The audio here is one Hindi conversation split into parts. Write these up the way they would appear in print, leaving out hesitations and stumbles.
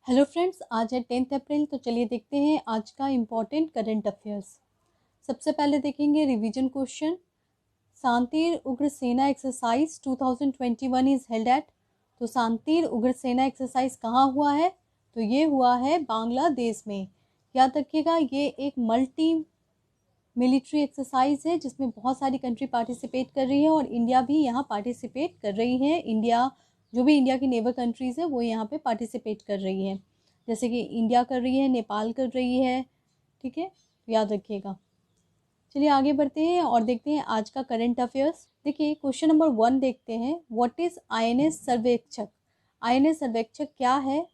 हेलो फ्रेंड्स, आज है 10 अप्रैल। तो चलिए देखते हैं आज का इम्पोर्टेंट करंट अफेयर्स। सबसे पहले देखेंगे रिवीजन क्वेश्चन। सांतीर उग्र सेना एक्सरसाइज 2021 इज हेल्ड एट। तो सांतीर उग्र सेना एक्सरसाइज कहाँ हुआ है? तो ये हुआ है बांग्लादेश में। याद रखिएगा, ये एक मल्टी मिलिट्री एक्सरसाइज है जिसमें बहुत सारी कंट्री पार्टिसिपेट कर रही है और इंडिया भी यहाँ पार्टिसिपेट कर रही है। जो भी इंडिया की नेबर कंट्रीज़ है वो यहाँ पे पार्टिसिपेट कर रही है, जैसे कि इंडिया कर रही है, नेपाल कर रही है। ठीक है, याद रखिएगा। चलिए आगे बढ़ते हैं और देखते हैं आज का करंट अफेयर्स। देखिए क्वेश्चन नंबर 1 देखते हैं। What is INS Sarvekshak? INS Sarvekshak क्या है?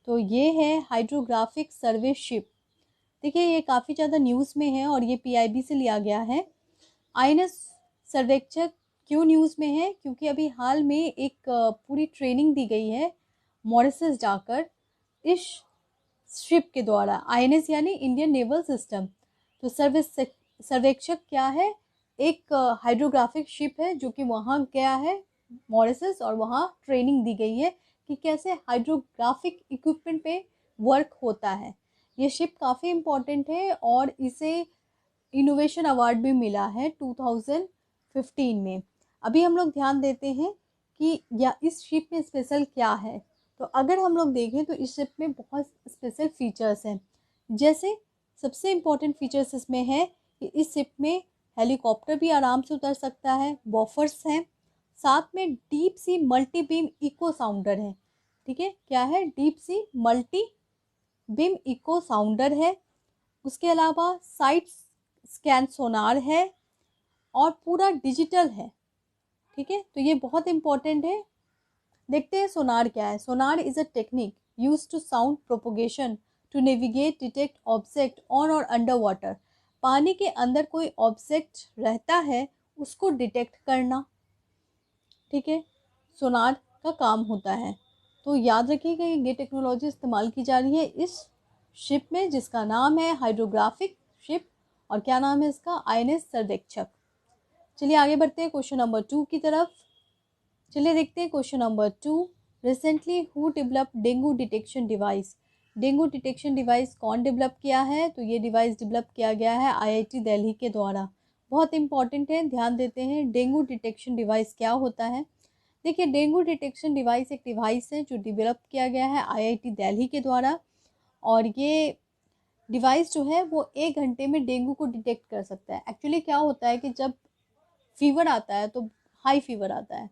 तो ये है हाइड्रोग्राफिक सर्वे शिप। देखिए ये काफ़ी ज़्यादा न्यूज़ में है और ये पीआईबी से लिया गया है। आईएनएस सर्वेक्षक क्यों न्यूज़ में है? क्योंकि अभी हाल में एक पूरी ट्रेनिंग दी गई है मॉरिशस जाकर इस शिप के द्वारा। आईएनएस यानी इंडियन नेवल सिस्टम। तो सर्वेक्षक क्या है? एक हाइड्रोग्राफिक शिप है जो कि वहाँ गया है मॉरिशस और वहाँ ट्रेनिंग दी गई है कि कैसे हाइड्रोग्राफिक इक्विपमेंट पे वर्क होता है। ये शिप काफ़ी इम्पोर्टेंट है और इसे इनोवेशन अवार्ड भी मिला है 2015 में। अभी हम लोग ध्यान देते हैं कि या इस शिप में स्पेशल क्या है। तो अगर हम लोग देखें तो इस शिप में बहुत स्पेशल फीचर्स हैं। जैसे सबसे इम्पोर्टेंट फीचर्स इसमें है कि इस शिप में हेलीकॉप्टर भी आराम से उतर सकता है, बॉफर्स हैं, साथ में deep sea multi beam echo sounder है। ठीक है, क्या है? Deep sea multi beam echo sounder है। उसके अलावा साइड स्कैन सोनार है और पूरा डिजिटल है। ठीक है, तो ये बहुत इंपॉर्टेंट है। देखते हैं सोनार क्या है। Sonar is a technique use to sound propagation to navigate detect object on और अंडर वाटर। पानी के अंदर कोई ऑब्जेक्ट रहता है उसको डिटेक्ट करना। ठीक है, सोनार का काम होता है। तो याद रखिएगा ये टेक्नोलॉजी इस्तेमाल की जा रही है इस शिप में जिसका नाम है हाइड्रोग्राफिक शिप। और क्या नाम है इसका? आईएनएस सर्वेक्षक। चलिए आगे बढ़ते हैं क्वेश्चन नंबर 2 की तरफ। चलिए देखते हैं question number 2। Recently who develop dengue detection device? Dengue detection device कौन डेवलप किया है? तो ये डिवाइस डेवलप किया गया है आईआईटी दिल्ली के द्वारा। बहुत इंपॉर्टेंट है, ध्यान देते हैं। डेंगू डिटेक्शन डिवाइस क्या होता है? देखिए डेंगू डिटेक्शन डिवाइस एक डिवाइस है जो डेवलप किया गया है आईआईटी दिल्ली के द्वारा। और ये डिवाइस जो है वो 1 घंटे में डेंगू को डिटेक्ट कर सकता है। एक्चुअली क्या होता है कि जब फीवर आता है तो हाई फीवर आता है,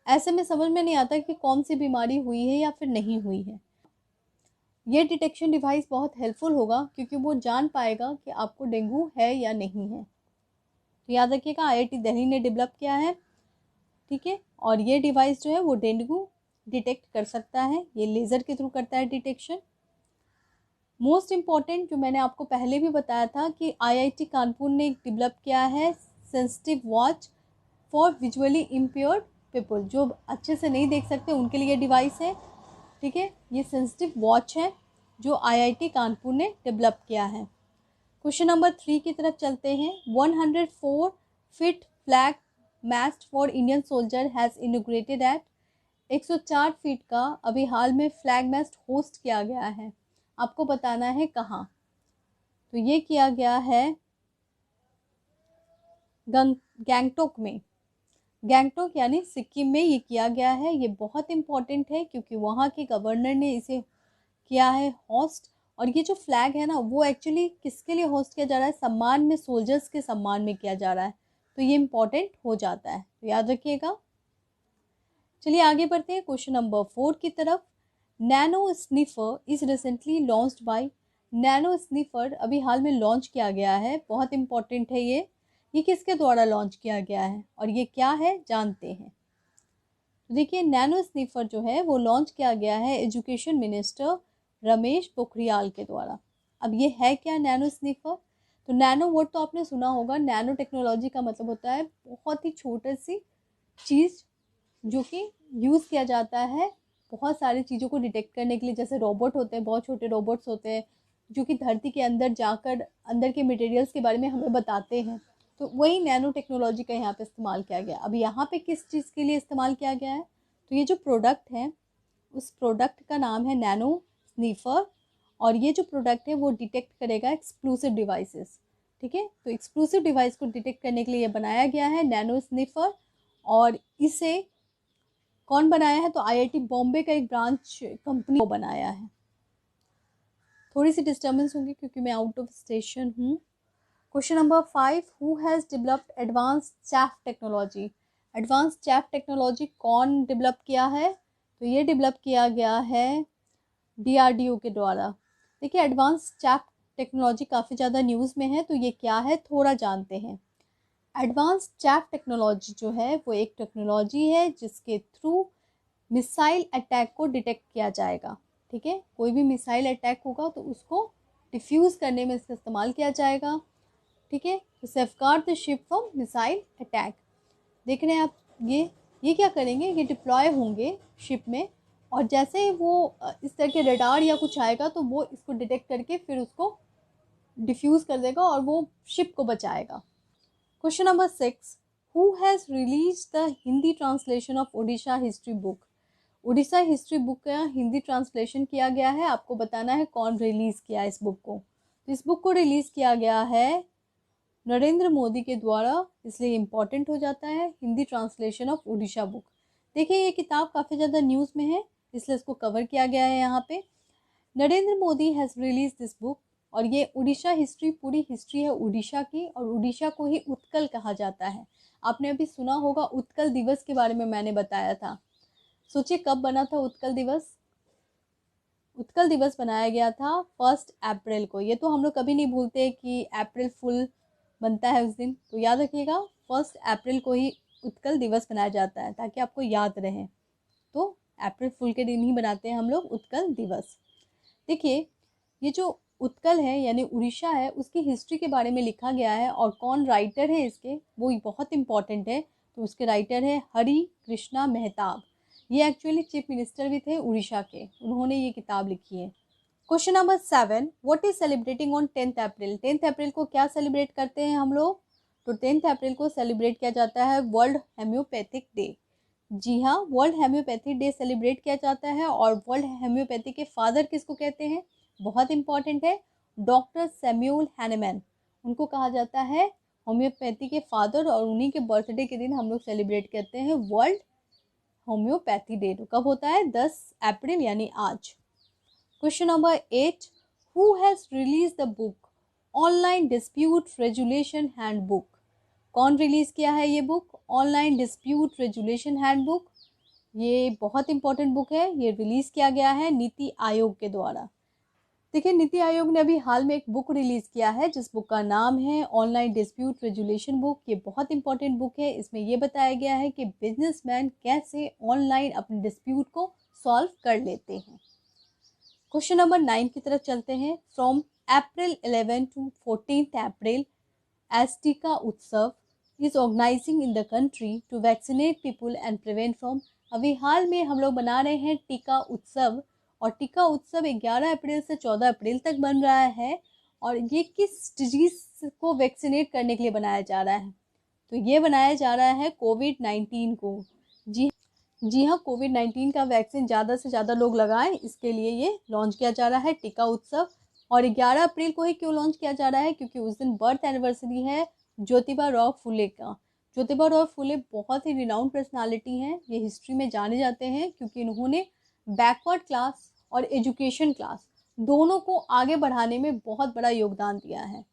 ऐसे में समझ में नहीं आता कि कौन सी बीमारी हुई है या फिर नहीं हुई है। ये डिटेक्शन डिवाइस बहुत हेल्पफुल होगा क्योंकि वो जान पाएगा कि आपको डेंगू है या नहीं है। तो याद रखिएगा आईआईटी दिल्ली ने डेवलप किया है। ठीक है, और ये डिवाइस जो है वो डेंगू डिटेक्ट कर सकता है। ये लेज़र के थ्रू करता है डिटेक्शन। मोस्ट इम्पॉर्टेंट जो मैंने आपको पहले भी बताया था कि आईआईटी कानपुर ने डेवलप किया है sensitive watch for visually impaired people. जो अच्छे से नहीं देख सकते उनके लिए डिवाइस है। ठीक है, ये सेंसिटिव वॉच है जो आईआईटी कानपुर ने डेवलप किया है। क्वेश्चन नंबर 3 की तरफ चलते हैं। 104 feet flag mast for Indian soldier has inaugurated at. 104 feet का अभी हाल में फ्लैग मास्ट होस्ट किया गया है। आपको बताना है कहाँ। तो ये किया गया है गैंगटोक में। गैंगटोक यानी सिक्किम में ये किया गया है। ये बहुत इम्पॉर्टेंट है क्योंकि वहाँ के गवर्नर ने इसे किया है होस्ट। और ये जो फ्लैग है ना वो एक्चुअली किसके लिए होस्ट किया जा रहा है? सम्मान में, सोल्जर्स के सम्मान में किया जा रहा है। तो ये इम्पॉर्टेंट हो जाता है, तो याद रखिएगा। चलिए आगे बढ़ते हैं क्वेश्चन नंबर 4 की तरफ। Nano sniffer is recently launched by. Nano sniffer अभी हाल में लॉन्च किया गया है। बहुत इंपॉर्टेंट है ये किसके द्वारा लॉन्च किया गया है और ये क्या है जानते हैं। तो देखिए नैनो स्निफर जो है वो लॉन्च किया गया है एजुकेशन मिनिस्टर रमेश पोखरियाल के द्वारा। अब ये है क्या नैनो स्निफर? तो नैनो वर्ड तो आपने सुना होगा। नैनो टेक्नोलॉजी का मतलब होता है बहुत ही छोटी सी चीज़ जो कि यूज़ किया जाता है बहुत सारी चीज़ों को डिटेक्ट करने के लिए। जैसे रोबोट होते हैं, बहुत छोटे रोबोट्स होते हैं जो कि धरती के अंदर जाकर अंदर के मटेरियल्स के बारे में हमें बताते हैं। तो वही नैनो टेक्नोलॉजी का यहाँ पे इस्तेमाल किया गया। अब यहाँ पे किस चीज़ के लिए इस्तेमाल किया गया है? तो ये जो प्रोडक्ट है उस प्रोडक्ट का नाम है नैनो स्नीफर, और ये जो प्रोडक्ट है वो डिटेक्ट करेगा एक्सप्लोसिव डिवाइसेस। ठीक है, तो एक्सप्लोसिव डिवाइस को डिटेक्ट करने के लिए बनाया गया है नैनो स्नीफर। और इसे कौन बनाया है? तो आईआईटी बॉम्बे का एक ब्रांच कंपनी को बनाया है। थोड़ी सी डिस्टर्बेंस होगी क्योंकि मैं आउट ऑफ स्टेशन हूँ। Question number 5, who has developed advance chaff technology? Advance chaff technology कौन डेवलप किया है? तो ये डेवलप किया गया है डीआरडीओ के द्वारा। देखिए, एडवांस चैफ टेक्नोलॉजी काफ़ी ज़्यादा न्यूज़ में है, तो ये क्या है थोड़ा जानते हैं। एडवांस चैफ टेक्नोलॉजी जो है वो एक टेक्नोलॉजी है जिसके थ्रू मिसाइल अटैक को डिटेक्ट किया जाएगा। ठीक है, कोई भी मिसाइल अटैक होगा तो उसको डिफ्यूज़ करने में इसका इस्तेमाल किया जाएगा। ठीक है, तो safeguard the ship from missile attack. देख रहे हैं आप, ये क्या करेंगे, ये डिप्लॉय होंगे शिप में, और जैसे ही वो इस तरह के रडार या कुछ आएगा तो वो इसको डिटेक्ट करके फिर उसको डिफ्यूज़ कर देगा और वो शिप को बचाएगा। Question number 6, who has release the Hindi translation of Odisha history book? Orissa history book का हिंदी ट्रांसलेशन किया गया है, आपको बताना है कौन रिलीज़ किया इस बुक को। तो इस बुक को रिलीज़ किया गया है नरेंद्र मोदी के द्वारा, इसलिए इम्पॉर्टेंट हो जाता है Hindi translation of Orissa book. देखिए, ये किताब काफ़ी ज़्यादा न्यूज़ में है, इसलिए इसको कवर किया गया है यहाँ पे। Narendra Modi has release this book, और ये उड़ीसा हिस्ट्री पूरी हिस्ट्री है उड़ीसा की, और उड़ीसा को ही उत्कल कहा जाता है। आपने अभी सुना होगा उत्कल दिवस के बारे में मैंने बताया था। सोचिए कब बना था उत्कल दिवस? उत्कल दिवस बनाया गया था 1 अप्रैल को। ये तो हम लोग कभी नहीं भूलते कि अप्रैल फुल बनता है उस दिन, तो याद रखिएगा 1 अप्रैल को ही उत्कल दिवस बनाया जाता है, ताकि आपको याद रहे। तो अप्रैल फुल के दिन ही बनाते हैं हम लोग उत्कल दिवस। देखिए, ये जो उत्कल है यानी उड़ीसा है, उसकी हिस्ट्री के बारे में लिखा गया है, और कौन राइटर है इसके वो बहुत इंपॉर्टेंट है। तो उसके राइटर है हरि कृष्णा मेहताब। ये एक्चुअली चीफ मिनिस्टर भी थे उड़ीसा के, उन्होंने ये किताब लिखी है। Question number 7, what is celebrating on 10th April? 10th अप्रैल को क्या सेलिब्रेट करते हैं हम लोग? तो 10th अप्रैल को सेलिब्रेट किया जाता है वर्ल्ड हेम्योपैथिक डे। जी हाँ, वर्ल्ड हेम्योपैथिक डे सेलिब्रेट किया जाता है। और वर्ल्ड हेम्योपैथी के फादर किसको कहते हैं? बहुत इंपॉर्टेंट है, डॉक्टर सैमुअल हैनेमैन, उनको कहा जाता है होम्योपैथी के फादर, और उन्हीं के बर्थडे के दिन हम लोग सेलिब्रेट करते हैं वर्ल्ड होम्योपैथी डे। तो कब होता है? 10 अप्रैल यानी आज। Question number 8, who has release the book online dispute resolution handbook? कौन रिलीज़ किया है ये book? Online dispute resolution handbook. ये बहुत इंपॉर्टेंट बुक है, ये रिलीज़ किया गया है नीति आयोग के द्वारा। देखिए, नीति आयोग ने अभी हाल में एक बुक रिलीज़ किया है जिस बुक का नाम है ऑनलाइन डिस्प्यूट रेजुलेशन बुक। ये बहुत इंपॉर्टेंट बुक है, इसमें ये बताया गया है कि बिजनेसमैन कैसे ऑनलाइन अपने डिस्प्यूट को सॉल्व कर लेते हैं। क्वेश्चन नंबर 9 की तरफ चलते हैं। From April 11 to 14th April as Tika Utsav is organising in the country to vaccinate people and prevent from. अभी हाल में हम लोग बना रहे हैं टीका उत्सव, और टीका उत्सव 11 अप्रैल से 14 अप्रैल तक बन रहा है। और ये किस डिजीज को वैक्सीनेट करने के लिए बनाया जा रहा है? तो ये बनाया जा रहा है कोविड-19 को। जी हाँ, कोविड-19 का वैक्सीन ज़्यादा से ज़्यादा लोग लगाएं, इसके लिए ये लॉन्च किया जा रहा है टीका उत्सव। और 11 अप्रैल को ही क्यों लॉन्च किया जा रहा है? क्योंकि उस दिन बर्थ एनिवर्सरी है ज्योतिबा राव फुले का। ज्योतिबा राव फुले बहुत ही रिनाउंड पर्सनालिटी हैं, ये हिस्ट्री में जाने जाते हैं क्योंकि इन्होंने बैकवर्ड क्लास और एजुकेशन क्लास दोनों को आगे बढ़ाने में बहुत बड़ा योगदान दिया है।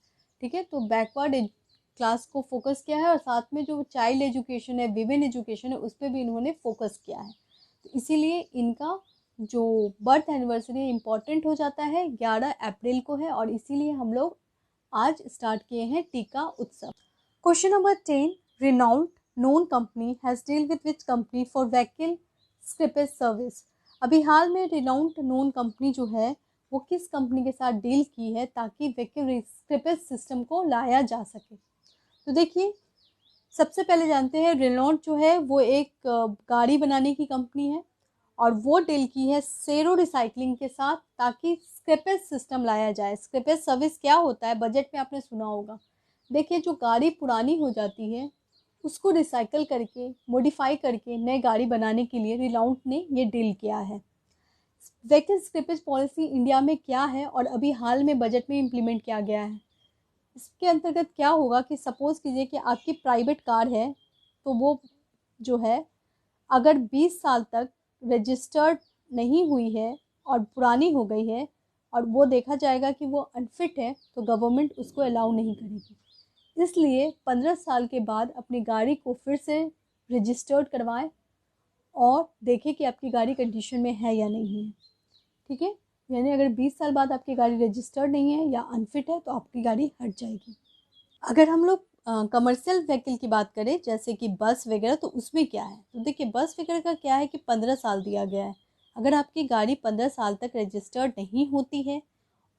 ठीक है, तो बैकवर्ड क्लास को फोकस किया है, और साथ में जो चाइल्ड एजुकेशन है, विमेन एजुकेशन है, उस पर भी इन्होंने फोकस किया है। तो इसीलिए इनका जो बर्थ एनिवर्सरी इम्पॉर्टेंट हो जाता है 11 अप्रैल को है, और इसीलिए हम लोग आज स्टार्ट किए हैं टीका उत्सव। Question number 10, renowned known company has deal with which company for vehicle scrappage service? अभी हाल में रिनाउंड नोन कंपनी जो है वो किस कंपनी के साथ डील की है ताकि व्हीकल स्क्रैपेज सिस्टम को लाया जा सके? तो देखिए, सबसे पहले जानते हैं रेनॉल्ट जो है वो एक गाड़ी बनाने की कंपनी है, और वो डील की है सेरो रिसाइकलिंग के साथ ताकि स्क्रैपेज सिस्टम लाया जाए। स्क्रैपेज सर्विस क्या होता है? बजट में आपने सुना होगा। देखिए, जो गाड़ी पुरानी हो जाती है उसको रिसाइकल करके, मॉडिफाई करके नई गाड़ी बनाने के लिए रिनाउंट ने ये डील किया है। व्हीकल स्क्रैपेज पॉलिसी इंडिया में क्या है और अभी हाल में बजट में इम्प्लीमेंट किया गया है। इसके अंतर्गत क्या होगा कि सपोज़ कीजिए कि आपकी प्राइवेट कार है, तो वो जो है अगर 20 साल तक रजिस्टर्ड नहीं हुई है और पुरानी हो गई है और वो देखा जाएगा कि वो अनफिट है, तो गवर्नमेंट उसको अलाउ नहीं करेगी। इसलिए 15 साल के बाद अपनी गाड़ी को फिर से रजिस्टर्ड करवाएं और देखें कि आपकी गाड़ी कंडीशन में है या नहीं है। ठीक है, यानी अगर 20 साल बाद आपकी गाड़ी रजिस्टर्ड नहीं है या अनफिट है तो आपकी गाड़ी हट जाएगी। अगर हम लोग कमर्शियल व्हीकल की बात करें जैसे कि बस वगैरह, तो उसमें क्या है, तो देखिए बस वगैरह का क्या है कि 15 साल दिया गया है। अगर आपकी गाड़ी 15 साल तक रजिस्टर्ड नहीं होती है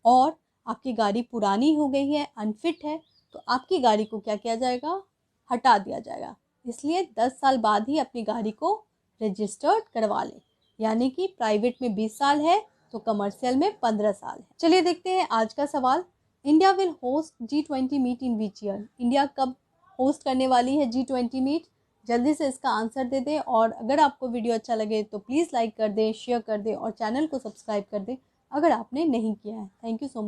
और आपकी गाड़ी पुरानी हो गई है, अनफिट है, तो आपकी गाड़ी को क्या किया जाएगा, हटा दिया जाएगा। इसलिए 10 साल बाद ही अपनी गाड़ी को रजिस्टर्ड करवा लें। यानी कि प्राइवेट में 20 साल है तो कमर्शियल में 15 साल है। चलिए देखते हैं आज का सवाल। India will host G20 meet in which year? India कब होस्ट करने वाली है G20 मीट? जल्दी से इसका आंसर दे दें और अगर आपको वीडियो अच्छा लगे तो प्लीज़ लाइक कर दें, शेयर कर दें और चैनल को सब्सक्राइब कर दें अगर आपने नहीं किया है। Thank you so much.